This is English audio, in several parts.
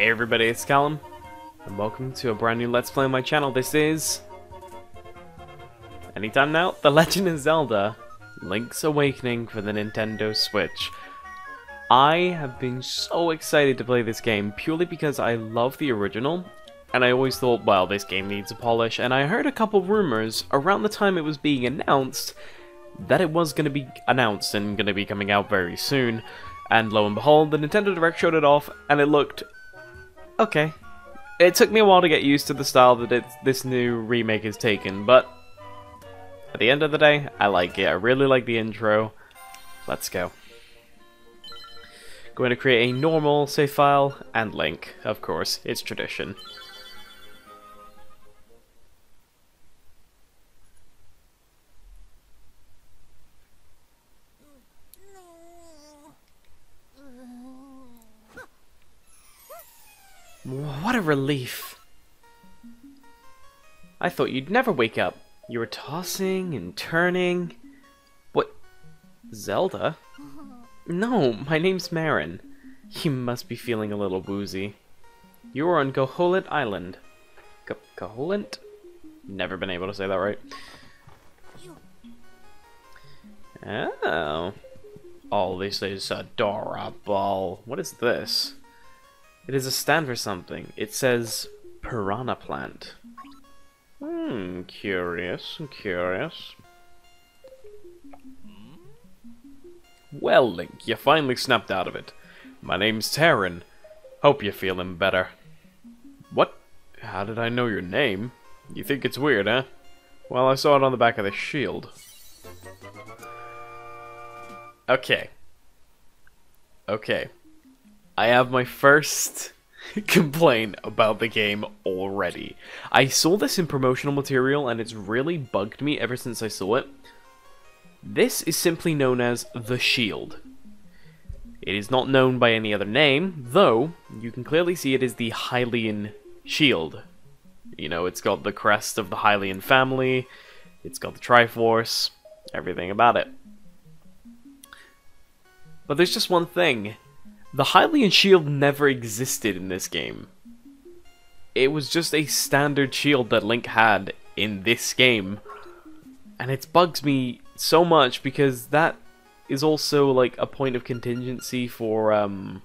Hey everybody, it's Callum, and welcome to a brand new Let's Play on my channel. This is... anytime now, The Legend of Zelda, Link's Awakening for the Nintendo Switch. I have been so excited to play this game, purely because I love the original, and I always thought, well, this game needs a polish, and I heard a couple rumors around the time it was being announced, that it was going to be announced and going to be coming out very soon, and lo and behold, the Nintendo Direct showed it off, and it looked... okay. It took me a while to get used to the style that this new remake is taken, but at the end of the day, I like it. I really like the intro. Let's go. Going to create a normal save file and Link, of course. It's tradition. What a relief. I thought you'd never wake up. You were tossing and turning. What? Zelda? No, my name's Marin. You must be feeling a little woozy. You are on Koholint Island. Koholint? Never been able to say that right. Oh. Oh, this is adorable. What is this? It is a stand for something. It says piranha plant. Curious, curious. Well, Link, you finally snapped out of it. My name's Taryn. Hope you're feeling better. What? How did I know your name? You think it's weird, huh? Well, I saw it on the back of the shield. Okay. Okay. I have my first complaint about the game already. I saw this in promotional material and it's really bugged me ever since I saw it. This is simply known as the Shield. It is not known by any other name, though you can clearly see it is the Hylian Shield. You know, it's got the crest of the Hylian family, it's got the Triforce, everything about it. But there's just one thing. The Hylian shield never existed in this game. It was just a standard shield that Link had in this game. And it bugs me so much because that is also like a point of contingency for whoa,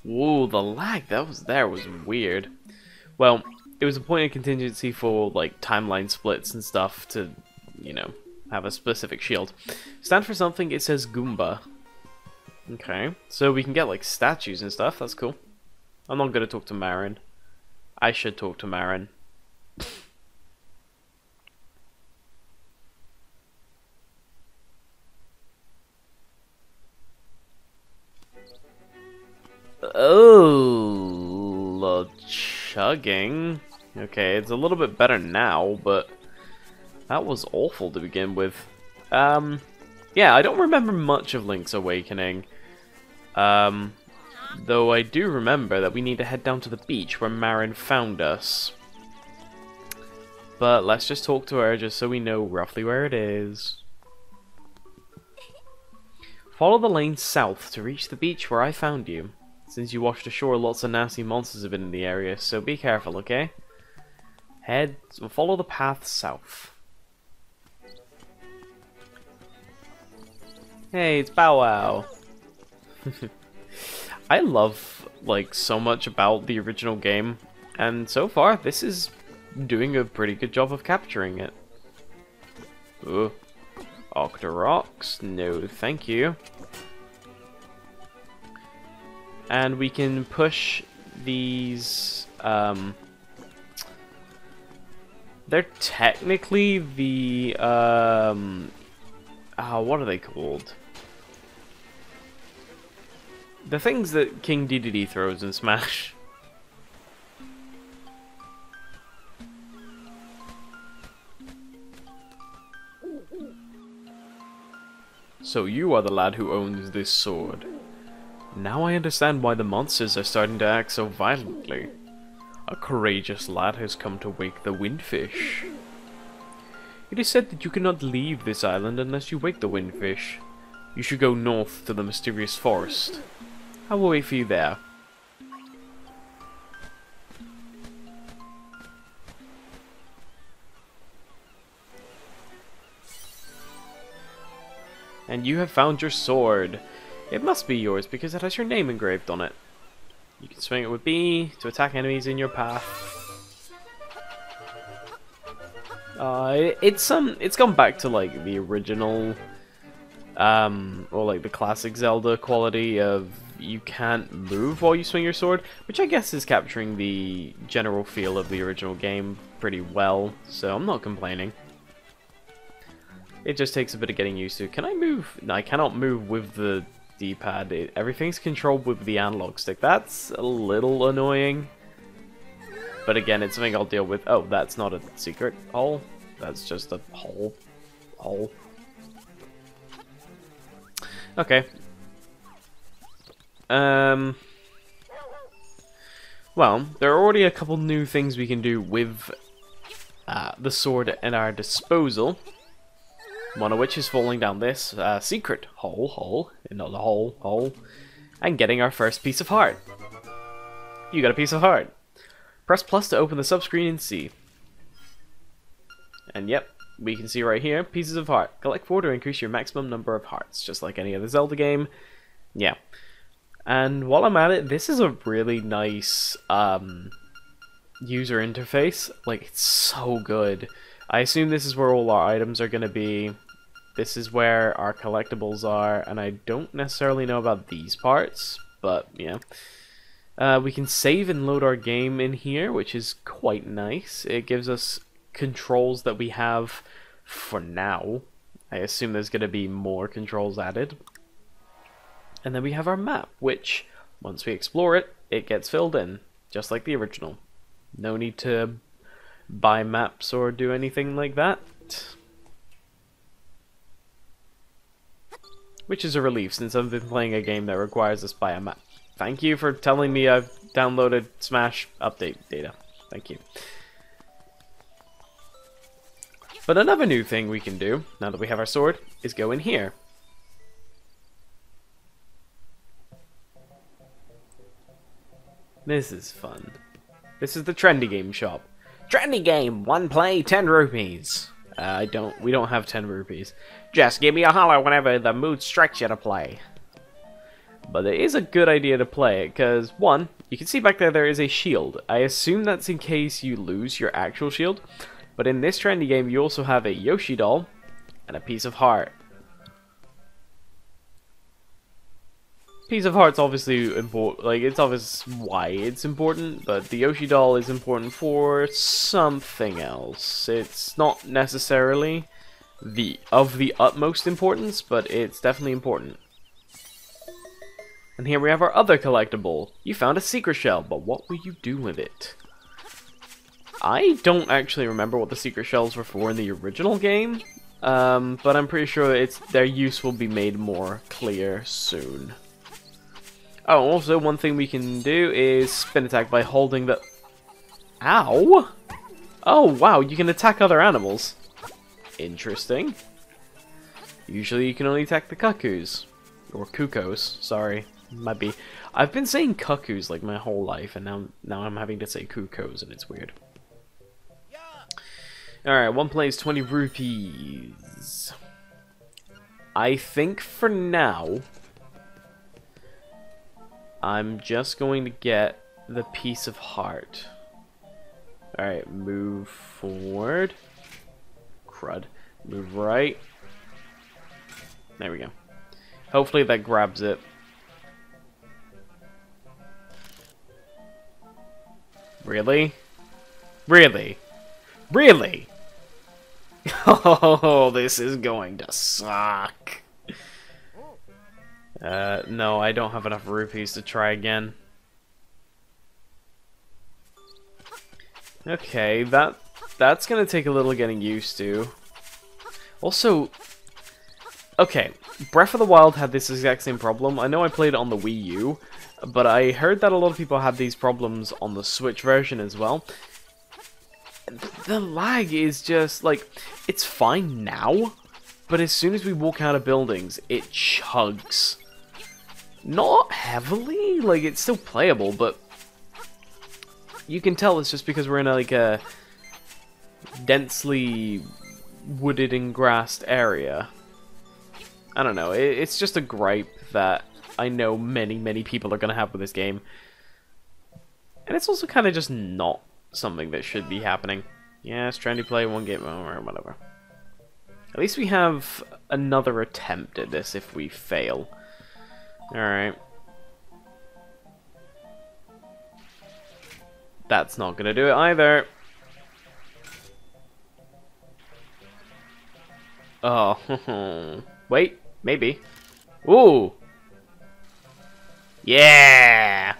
the lag that was there was weird. Well, it was a point of contingency for like timeline splits and stuff to, you know, have a specific shield. Stand for something, it says Goomba. Okay, so we can get like statues and stuff, that's cool. I'm not gonna talk to Marin. I should talk to Marin. Oh, chugging. Okay, it's a little bit better now, but that was awful to begin with. Yeah, I don't remember much of Link's Awakening. Though I do remember that we need to head down to the beach where Marin found us. But let's just talk to her just so we know roughly where it is. Follow the lane south to reach the beach where I found you. Since you washed ashore, lots of nasty monsters have been in the area, so be careful, okay? Follow the path south. Hey, it's Bow Wow. I love, like, so much about the original game, and so far, this is doing a pretty good job of capturing it. Ooh. Octoroks? No, thank you. And we can push these, they're technically the, what are they called? The things that King Dedede throws in Smash. So you are the lad who owns this sword. Now I understand why the monsters are starting to act so violently. A courageous lad has come to wake the windfish. It is said that you cannot leave this island unless you wake the windfish. You should go north to the mysterious forest. I will wait for you there. And you have found your sword. It must be yours because it has your name engraved on it. You can swing it with B to attack enemies in your path. It's gone back to like the original, or like the classic Zelda quality of you can't move while you swing your sword, which I guess is capturing the general feel of the original game pretty well. So I'm not complaining. It just takes a bit of getting used to. Can I move? No, I cannot move with the D-pad. Everything's controlled with the analog stick. That's a little annoying. But again, it's something I'll deal with. Oh, that's not a secret hole. That's just a hole. Okay. Well, there are already a couple new things we can do with the sword at our disposal. One of which is falling down this secret hole, another hole, and getting our first piece of heart. You got a piece of heart. Press plus to open the subscreen and see. And yep, we can see right here, pieces of heart. Collect 4 to increase your maximum number of hearts, just like any other Zelda game. Yeah. And while I'm at it, this is a really nice user interface. Like, it's so good. I assume this is where all our items are going to be. This is where our collectibles are, and I don't necessarily know about these parts, but yeah. We can save and load our game in here, which is quite nice. It gives us controls that we have for now. I assume there's going to be more controls added. And then we have our map, which, once we explore it, it gets filled in, just like the original. No need to buy maps or do anything like that. Which is a relief, since I've been playing a game that requires us to buy a map. Thank you for telling me I've downloaded Smash update data. Thank you. But another new thing we can do, now that we have our sword, is go in here. This is fun. This is the trendy game shop. Trendy game, 1 play, 10 rupees. We don't have 10 rupees. Just give me a holler whenever the mood strikes you to play. But it is a good idea to play it, because, one, you can see back there is a shield. I assume that's in case you lose your actual shield. But in this trendy game, you also have a Yoshi doll and a piece of heart. Piece of heart's obviously important, like, it's obvious why it's important, but the Yoshi doll is important for something else. It's not necessarily of the utmost importance, but it's definitely important. And here we have our other collectible. You found a secret shell, but what will you do with it? I don't actually remember what the secret shells were for in the original game, but I'm pretty sure their use will be made more clear soon. Oh, also one thing we can do is spin attack by holding the... Ow! Oh, wow, you can attack other animals. Interesting. Usually you can only attack the cuckoos. Or cuckoos, sorry. Might be. I've been saying cuckoos like my whole life, and now I'm having to say cuckoos, and it's weird. Alright, 1 play is 20 rupees. I think for now, I'm just going to get the piece of heart. Alright, move forward. Crud. Move right. There we go. Hopefully that grabs it. Really? Really? Really? Oh, this is going to suck. No, I don't have enough rupees to try again. Okay, that's gonna take a little getting used to. Also, okay, Breath of the Wild had this exact same problem. I know I played it on the Wii U, but I heard that a lot of people had these problems on the Switch version as well. The lag is just, like, it's fine now, but as soon as we walk out of buildings, it chugs. Not heavily, like, it's still playable, but you can tell it's just because we're in like a densely wooded and grassed area. I don't know, it's just a gripe that I know many people are going to have with this game. And it's also kind of just not something that should be happening. Yes, trying to play one game, or whatever. At least we have another attempt at this if we fail. Alright. That's not gonna do it either. Oh, wait, maybe. Ooh! Yeah!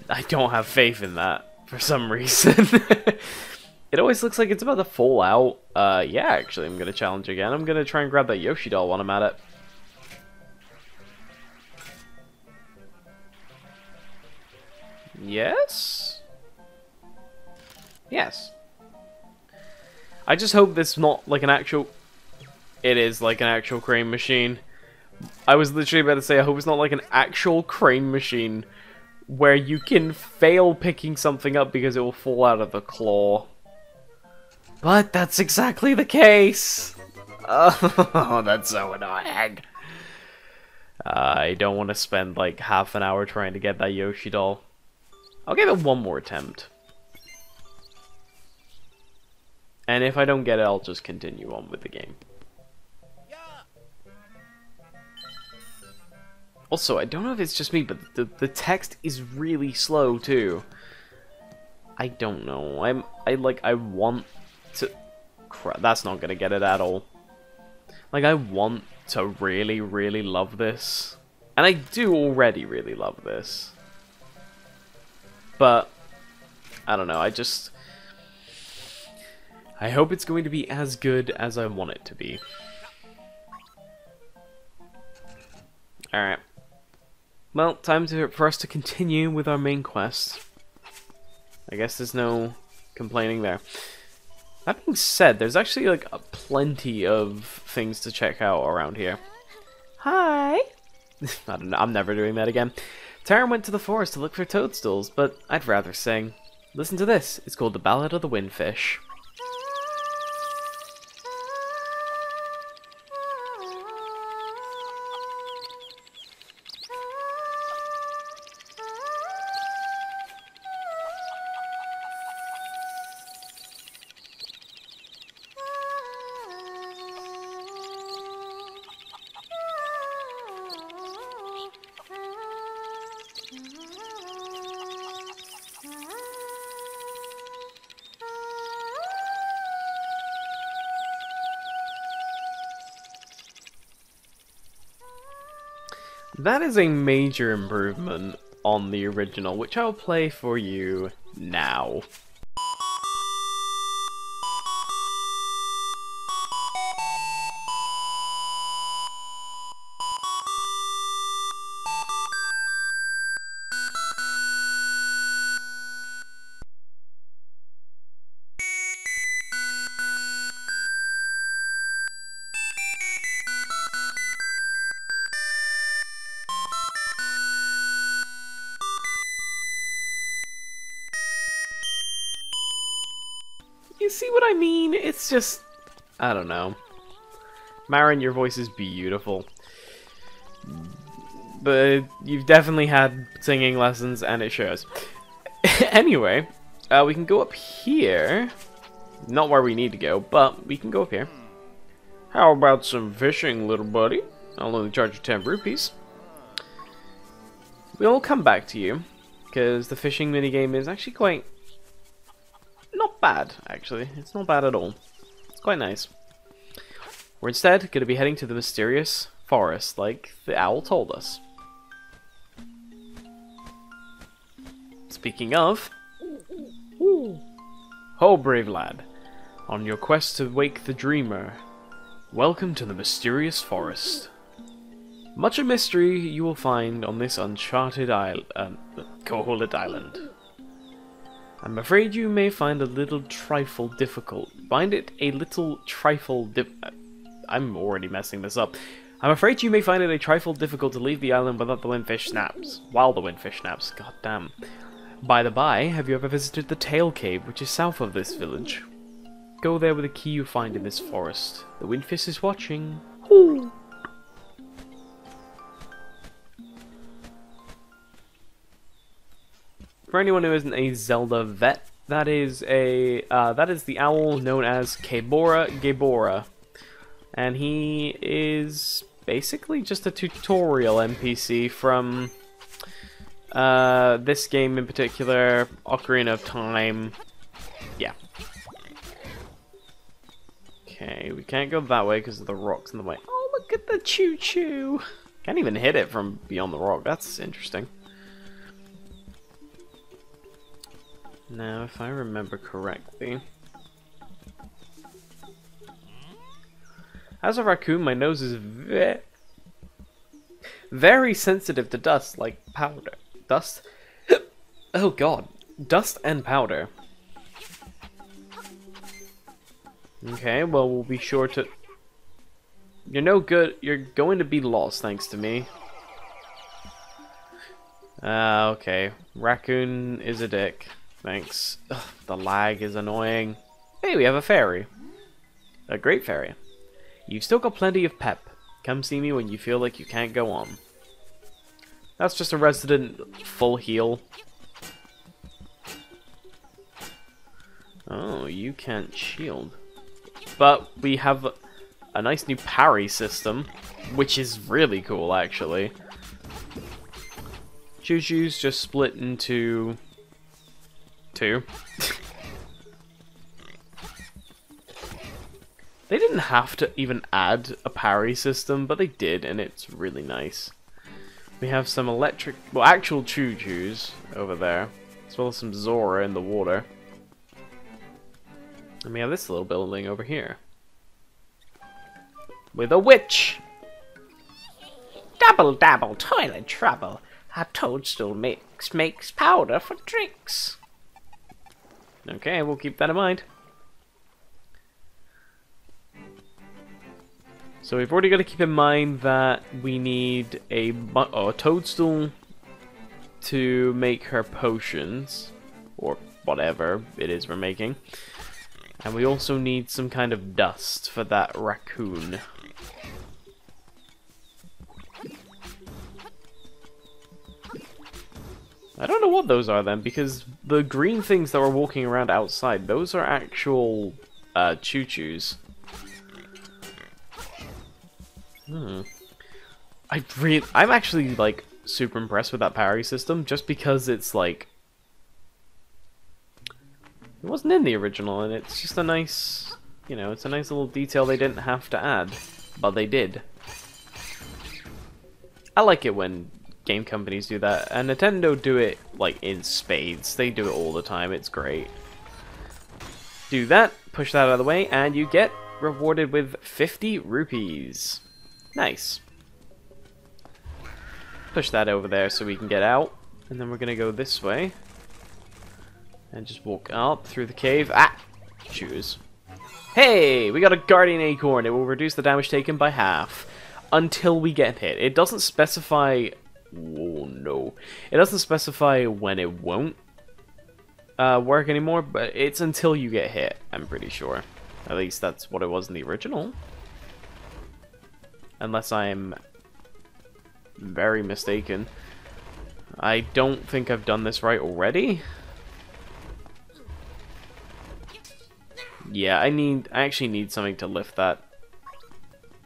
I don't have faith in that, for some reason. It always looks like it's about to fall out. Yeah, actually, I'm gonna challenge again. I'm gonna try and grab that Yoshi doll while I'm at it. Yes? Yes. I just hope this is not like an actual... It is like an actual crane machine. I was literally about to say, I hope it's not like an actual crane machine where you can fail picking something up because it will fall out of the claw. But that's exactly the case! Oh, that's so annoying. I don't want to spend like half an hour trying to get that Yoshi doll. I'll give it one more attempt. And if I don't get it, I'll just continue on with the game. Also, I don't know if it's just me, but the text is really slow too. I don't know. I want to... Crap, that's not gonna get it at all. Like, I want to really love this. And I do already really love this. But, I don't know, I hope it's going to be as good as I want it to be. Alright. Well, time for us to continue with our main quest. I guess there's no complaining there. That being said, there's actually like plenty of things to check out around here. Hi! I don't know, I'm never doing that again. Tara went to the forest to look for toadstools, but I'd rather sing. Listen to this, it's called The Ballad of the Windfish. That is a major improvement on the original, which I'll play for you now. You see what I mean? It's just... I don't know. Marin, your voice is beautiful. But you've definitely had singing lessons, and it shows. Anyway, we can go up here. Not where we need to go, but we can go up here. How about some fishing, little buddy? I'll only charge you 10 rupees. We'll come back to you, because the fishing minigame is actually quite... not bad, actually. It's not bad at all. It's quite nice. We're instead going to be heading to the mysterious forest, like the owl told us. Speaking of... Ho, brave lad. On your quest to wake the dreamer, welcome to the mysterious forest. Much of mystery you will find on this uncharted island. I'm afraid you may find a little trifle difficult. I'm already messing this up. I'm afraid you may find it a trifle difficult to leave the island without the windfish snaps. While the windfish snaps, god damn. By the by, have you ever visited the Tail Cave, which is south of this village? Go there with a key you find in this forest. The windfish is watching. Ooh. For anyone who isn't a Zelda vet, that is the owl known as Kebora Gebora. And he is basically just a tutorial NPC from this game in particular, Ocarina of Time. Yeah. Okay, we can't go that way because of the rocks in the way. Oh, look at the choo-choo! Can't even hit it from beyond the rock. That's interesting. Now, if I remember correctly... As a raccoon, my nose is very sensitive to dust, like powder. Dust? Oh god. Dust and powder. Okay, well, we'll be sure to... You're no good. You're going to be lost, thanks to me. Okay. Raccoon is a dick. Thanks. Ugh, the lag is annoying. Hey, we have a fairy. A great fairy. You've still got plenty of pep. Come see me when you feel like you can't go on. That's just a resident full heal. Oh, you can't shield. But we have a nice new parry system, which is really cool, actually. Choo-choos just split into... two. They didn't have to even add a parry system, but they did, and it's really nice. We have some electric, well, actual choo-choos over there, as well as some Zora in the water. And we have this little building over here. With a witch! Double dabble toilet trouble. A toadstool mix makes powder for drinks. Okay, we'll keep that in mind. So we've already got to keep in mind that we need a toadstool to make her potions, or whatever it is we're making. And we also need some kind of dust for that raccoon. I don't know what those are then, because the green things that were walking around outside, those are actual choo-choos. I'm actually like super impressed with that parry system, just because it's like it wasn't in the original, and it's just a nice, you know, it's a nice little detail they didn't have to add, but they did. I like it when game companies do that, and Nintendo do it like in spades. They do it all the time. It's great. Do that, push that out of the way, and you get rewarded with 50 rupees. Nice. Push that over there so we can get out. And then we're going to go this way. And just walk up through the cave. Ah! Choose. Hey! We got a Guardian Acorn. It will reduce the damage taken by half. Until we get hit. It doesn't specify... Oh, no. It doesn't specify when it won't work anymore. But it's until you get hit, I'm pretty sure. At least that's what it was in the original. Unless I'm very mistaken. I don't think I've done this right already. Yeah, I actually need something to lift that.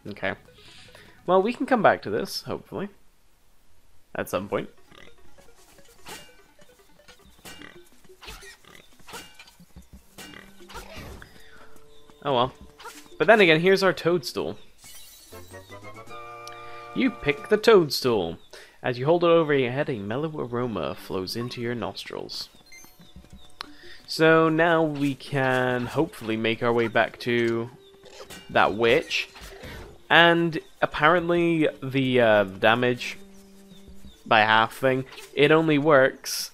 Okay. Well, we can come back to this, hopefully. At some point. Oh well. But then again, here's our toadstool. You pick the toadstool. As you hold it over your head, a mellow aroma flows into your nostrils. So now we can hopefully make our way back to that witch. And apparently the damage by half thing, it only works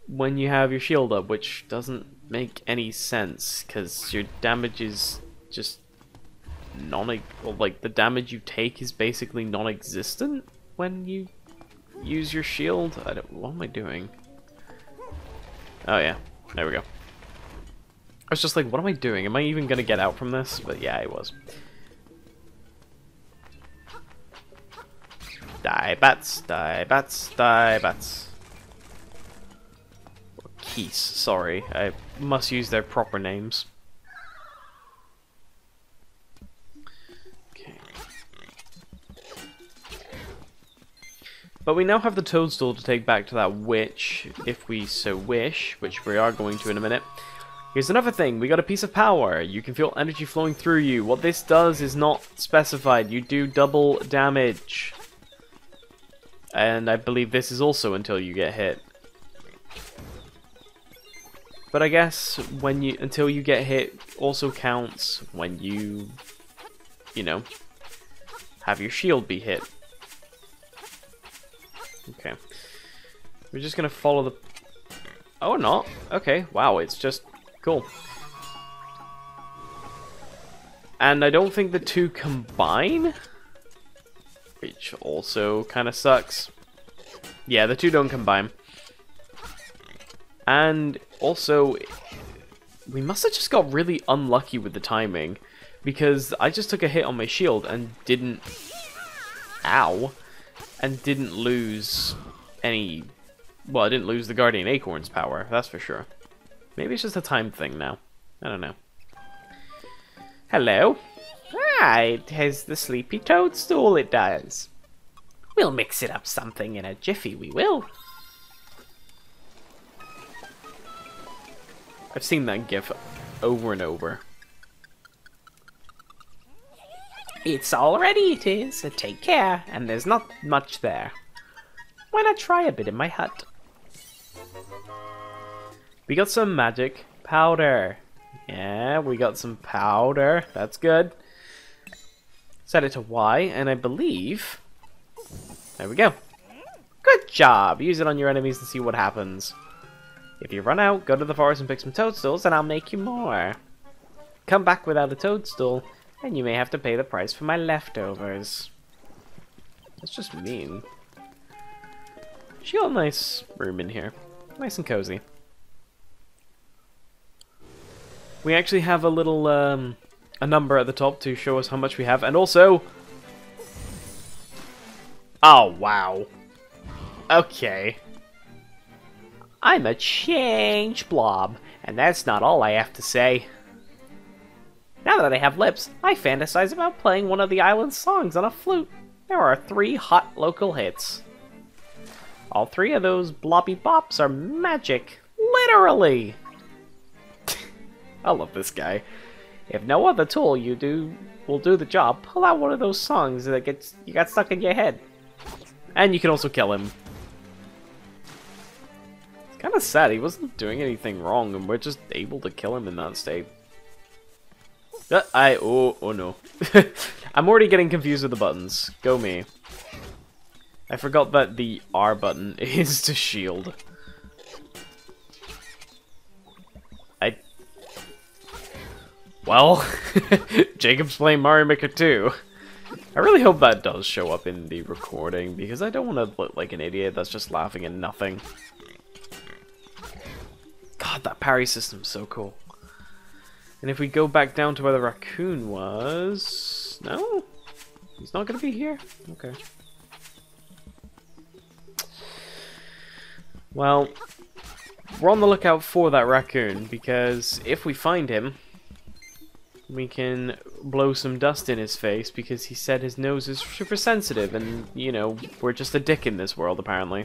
when you have your shield up, which doesn't make any sense, because your damage is just like the damage you take is basically non-existent when you use your shield. What am I doing? Oh yeah, there we go. I was just like, what am I doing? Am I even gonna get out from this? But yeah, I was. Die bats, die bats, die bats. Or Keese, sorry. I must use their proper names. Okay. But we now have the toadstool to take back to that witch, if we so wish, which we are going to in a minute. Here's another thing, we got a piece of power. You can feel energy flowing through you. What this does is not specified. You do double damage. And I believe this is also until you get hit. But I guess until you get hit also counts when you know, have your shield be hit. Okay. We're just gonna follow the... Oh, not? Okay, wow, it's just... Cool. And I don't think the two combine, which also kind of sucks. Yeah, the two don't combine. And also, we must have just got really unlucky with the timing, because I just took a hit on my shield and didn't... Ow! And didn't lose any... Well, I didn't lose the Guardian Acorn's power, that's for sure. Maybe it's just a time thing now. I don't know. Hello? Ah, it has the sleepy toadstool, it does. We'll mix it up something in a jiffy, we will. I've seen that gif over and over. It's all ready, it is. Take care, and there's not much there. Why not try a bit in my hut? We got some magic powder. Yeah, we got some powder. That's good. Set it to Y, and I believe... There we go. Good job. Use it on your enemies to see what happens. If you run out, go to the forest and pick some toadstools, and I'll make you more. Come back without a toadstool, and you may have to pay the price for my leftovers. That's just mean. She got a nice room in here. Nice and cozy. We actually have a little, a number at the top to show us how much we have, and also... Oh, wow. Okay. I'm a change blob, and that's not all I have to say. Now that I have lips, I fantasize about playing one of the island's songs on a flute. There are 3 hot local hits. All 3 of those blobby bops are magic. Literally! I love this guy. If no other tool will do the job, pull out one of those songs that you got stuck in your head. And you can also kill him. It's kind of sad, he wasn't doing anything wrong, and we're just able to kill him in that state. Oh no. I'm already getting confused with the buttons. Go me. I forgot that the R button is to shield. Well, Jacob's playing Mario Maker 2. I really hope that does show up in the recording, because I don't want to look like an idiot that's just laughing at nothing. God, that parry system's so cool. And if we go back down to where the raccoon was... No? He's not going to be here? Okay. Well, we're on the lookout for that raccoon, because if we find him... we can blow some dust in his face, because he said his nose is super sensitive, and, you know, we're just a dick in this world, apparently.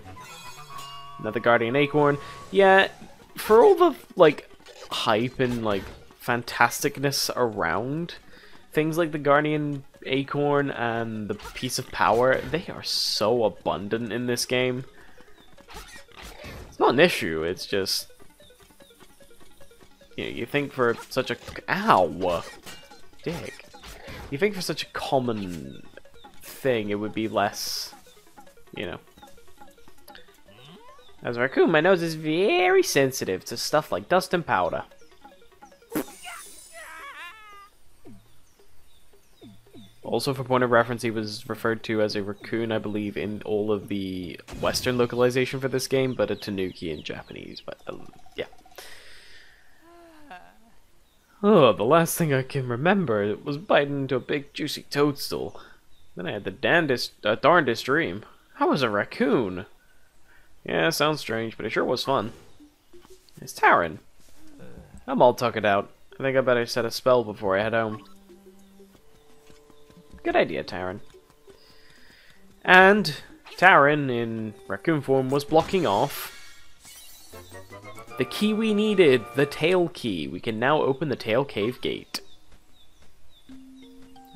Another Guardian Acorn. Yeah, for all the, like, hype and, like, fantasticness around things like the Guardian Acorn and the Piece of Power, they are so abundant in this game. It's not an issue, it's just... You know, you think for such a... Ow! Dick. You think for such a common thing it would be less... You know. As a raccoon, my nose is very sensitive to stuff like dust and powder. Also, for point of reference, he was referred to as a raccoon, I believe, in all of the Western localization for this game, but a tanuki in Japanese. But, yeah. Oh, the last thing I can remember was biting into a big juicy toadstool. Then I had the darndest dream. I was a raccoon. Yeah, sounds strange, but it sure was fun. It's Taran. I'm all tuckered out. I think I better set a spell before I head home. Good idea, Taran. And Taran, in raccoon form, was blocking off the key we needed, the tail key. We can now open the tail cave gate.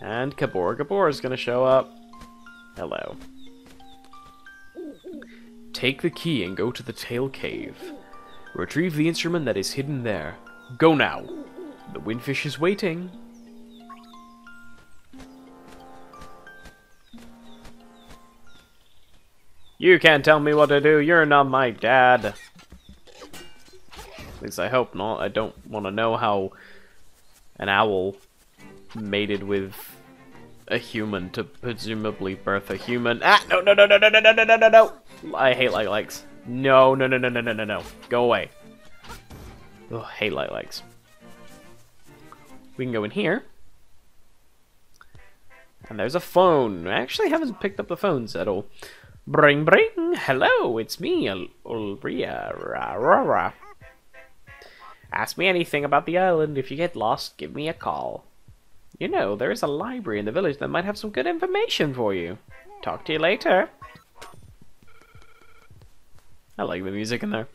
And Gabor is going to show up. Hello. Take the key and go to the tail cave. Retrieve the instrument that is hidden there. Go now. The windfish is waiting. You can't tell me what to do. You're not my dad. At least I hope not. I don't want to know how an owl mated with a human to presumably birth a human. Ah, no, no, no, no, no, no, no, no, no, no. I hate light legs. No, no, no, no, no, no, no, no. Go away. Ugh, hate light legs. We can go in here. And there's a phone. I actually haven't picked up the phones at all. Bring, bring. Hello, it's me, Ulbria. Rah, rah, rah. Ask me anything about the island. If you get lost, give me a call. You know, there is a library in the village that might have some good information for you. Talk to you later. I like the music in there.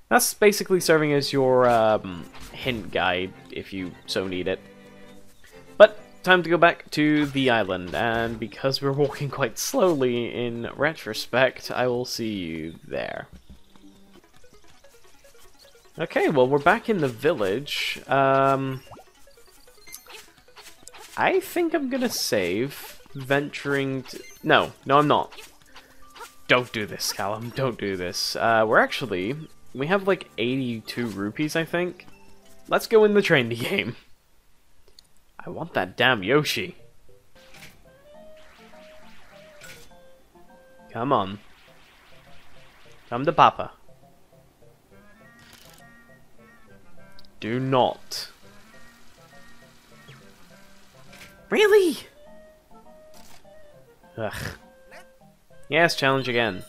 That's basically serving as your hint guide, if you so need it. But time to go back to the island, and because we're walking quite slowly in retrospect, I will see you there. Okay, well, we're back in the village. I think I'm gonna save, venturing to... No, I'm not. Don't do this, Callum. Don't do this. We have like 82 rupees, I think. Let's go in the train game. I want that damn Yoshi. Come on. Come to Papa. Do not. Really? Ugh. Yes, challenge again.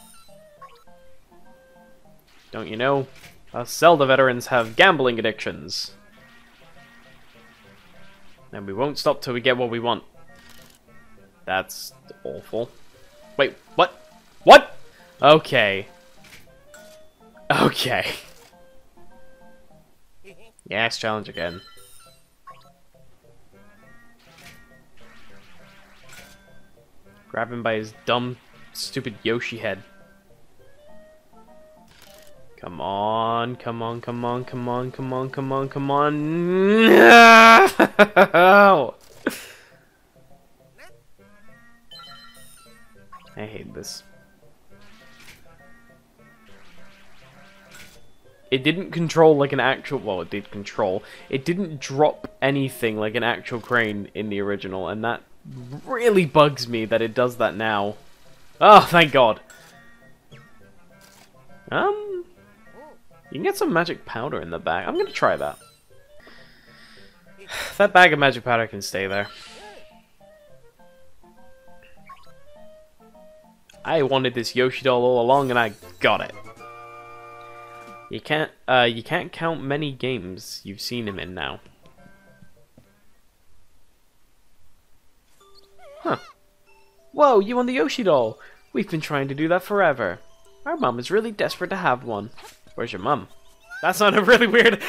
Don't you know? Us Zelda veterans have gambling addictions. And we won't stop till we get what we want. That's awful. Wait, what? What? Okay. Okay. Yes, challenge again. Grab him by his dumb, stupid Yoshi head. Come on, come on, come on, come on, come on, come on, come on. No! I hate this. It didn't control like an actual... Well, it did control. It didn't drop anything like an actual crane in the original, and that really bugs me that it does that now. Oh, thank God. You can get some magic powder in the bag. I'm gonna try that. That bag of magic powder can stay there. I wanted this Yoshi doll all along, and I got it. You can't count many games you've seen him in now. Huh. Whoa, you want the Yoshi doll? We've been trying to do that forever. Our mom is really desperate to have one. Where's your mom? That sounded really weird.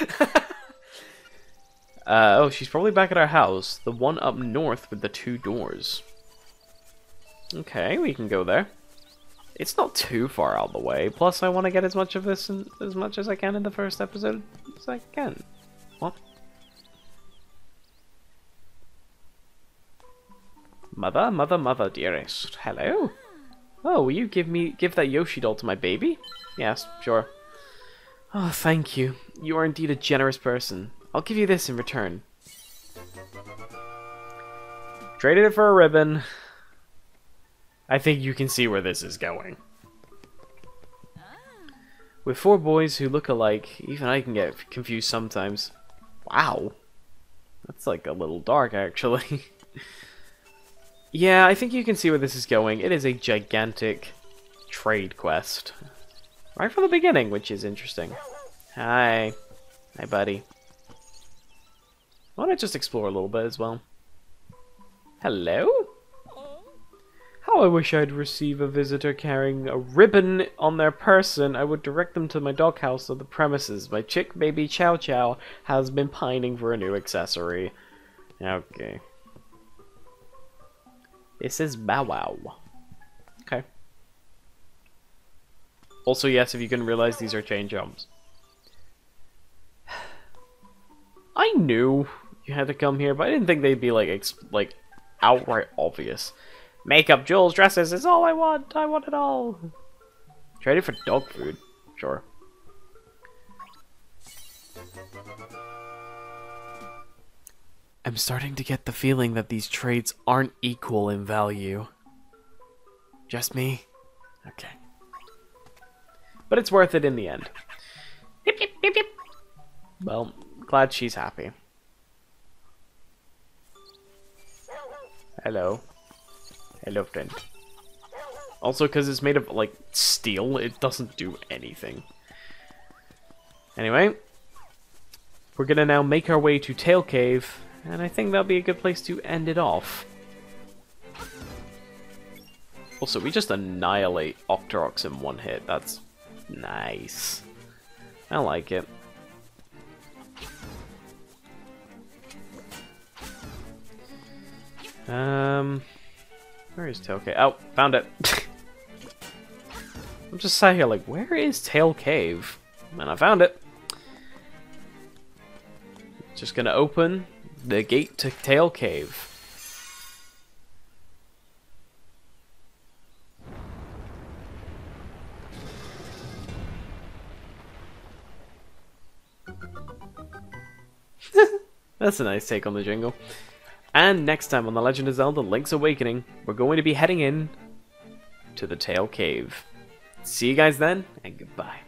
Oh, she's probably back at our house. The one up north with the 2 doors. Okay, we can go there. It's not too far out of the way. Plus, I want to get as much of this as much as I can in the first episode as I can. What? Mother, mother, mother, dearest. Hello? Oh, will you give that Yoshi doll to my baby? Yes, sure. Oh, thank you. You are indeed a generous person. I'll give you this in return. Traded it for a ribbon. I think you can see where this is going. With 4 boys who look alike, even I can get confused sometimes. Wow. That's like a little dark, actually. Yeah, I think you can see where this is going. It is a gigantic trade quest. Right from the beginning, which is interesting. Hi. Hi, buddy. I want to just explore a little bit as well. Hello? How I wish I'd receive a visitor carrying a ribbon on their person. I would direct them to my doghouse or the premises. My chick baby Chow Chow has been pining for a new accessory. Okay. This is Bow Wow. Okay. Also, yes, if you can realize these are chain jumps. I knew you had to come here, but I didn't think they'd be like outright obvious. Makeup, jewels, dresses is all I want. I want it all. Trade it for dog food. Sure. I'm starting to get the feeling that these trades aren't equal in value. Just me? Okay. But it's worth it in the end. Yip, yip, yip, yip. Well, glad she's happy. Hello. Hello, friend. Also, because it's made of, like, steel, it doesn't do anything. Anyway. We're gonna now make our way to Tail Cave, and I think that'll be a good place to end it off. Also, we just annihilate Octoroks in one hit. That's nice. I like it. Where is Tail Cave? Oh, found it. I'm just sat here like, where is Tail Cave? And I found it. Just gonna open the gate to Tail Cave. That's a nice take on the jingle. And next time on The Legend of Zelda Link's Awakening, we're going to be heading in to the Tail Cave. See you guys then, and goodbye.